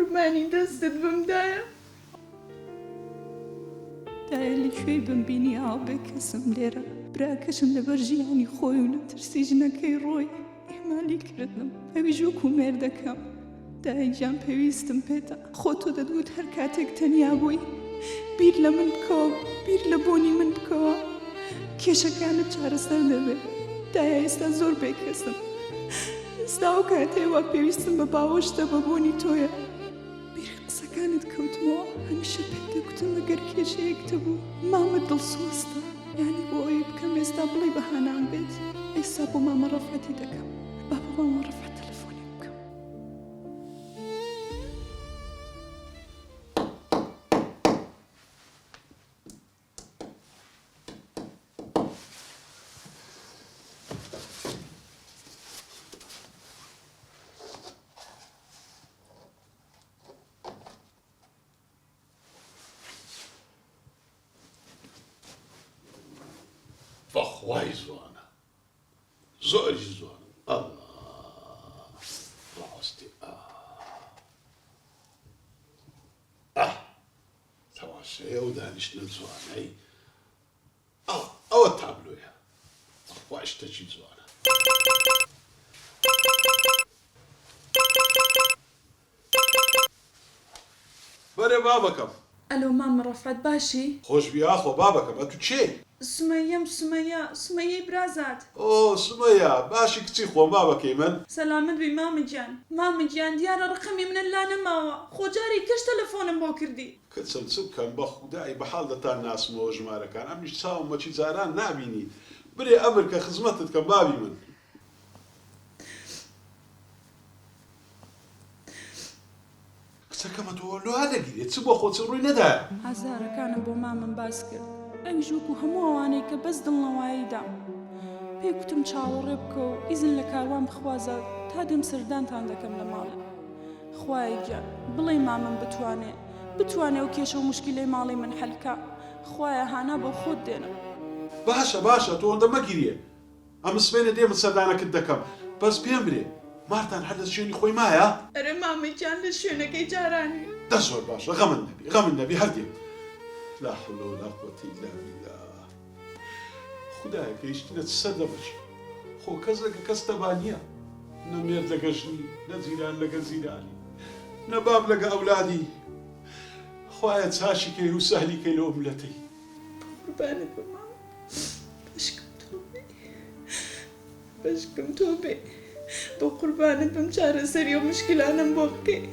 قوربانی دەستت بمدایە دایە لەکوێی بمبینی ئاو بێ کەسم لێرە براکەشم لەبەر ژیانی خۆی و لە ترسی ژنەکەی ڕۆی ئێمالی کردم ئەویش وەکو مێردەکەم دایە گیان پێویستم پێتە خۆ تۆ دەتگوت هەر کاتێک تەنیا بووی بیر لە من بکەوە بیر لە بۆنی من بکەوە کێشەکانت چارەسەر دەبێت دایە ئێستا زۆر بێکەسم ئێستا ئەو کاتێوا پێویستم بە باوەشتە بە بۆنی تۆیە بیر قسەکانت کەوتمەوە هەمیشە پێت دەگوتم ئەگەر کێشەیەکتە بوو مامە دڵسۆستە یانی بۆ ئەوەی بکەم ئێستا بڵێ بەهانام بێت ئێستا بۆ مامە ڕەفەتی دەکەم با بۆ مامە ڕەفەت تەلەفۆنی بکەم بەخوای زوانە زۆری زوانە ڕاستی تەماشای ئەو دانیشتنە جوانەی ئەوە تابلۆیە بەخوای شتێکی جوانە بەرێ بابەکەم ئەلۆ مامە ڕەفەت باشی خۆش بیاخۆ بابەکەم ئە تو چێ سمەیەم سمەیەی برازات ئۆ سمەیە باشی کچی خۆم بابەکەی من سەلامت بی مامە گیان دیارە ڕقمی منە لا نەماوە خۆجاری کەش تەلەفۆنم بۆ کردی کچم چ بکەم بە خودایی بەحاڵ دەتان ناسمەوە ژمارەکان ئەمیش چاوم مەچی جاران نابینی برێ ئەمر کە خزمەتت کەم بابی من کچەکەمە تۆ لۆ دەگیرێت چ بۆ خۆت ڕووی نەدایە هەزارەکانم بۆ مامم باس کرد ئەویش وەکو هەموو ئەوانەی کە بەس دڵنەواییدا پێی گوتم چاوەڕێ بکە و ئیزن لە کاروان بخوازە تا دێم سەردانتان دەکەم لە ماڵە خوای گیان بڵێ مامم بتوانێ و کێشە و مشکلەی ماڵی من حەلکە خوایە هانا بۆ خۆت دێنم باشە تۆ ئەوەندە مەگیریە ئەم سبێنە دێمە سەردانەکەت دەکەم بەس پێم برێ مارتان هەر لە شوێنی خۆی مایە ئەرە مامەیان لە شوێنەکەی جارانی دە زۆر باشە غەمن نەبی هەردێم لا حول ولا قوة إلا بالله خدایە گەیشتنە سەر دەبش خۆ کەس لەگە کەس تەبانیە نە مێرد لەگە ژنی نە زیران لەگە زیرانی نە باب لەگە ئەولادی خوایە چاشی کەی و سەهلی کەی لەوە ملەتەی قوربانت بە مام بەشکم تۆ بێ بۆ قوربانت بم چارەسەری و مشکلانم بۆ بکەی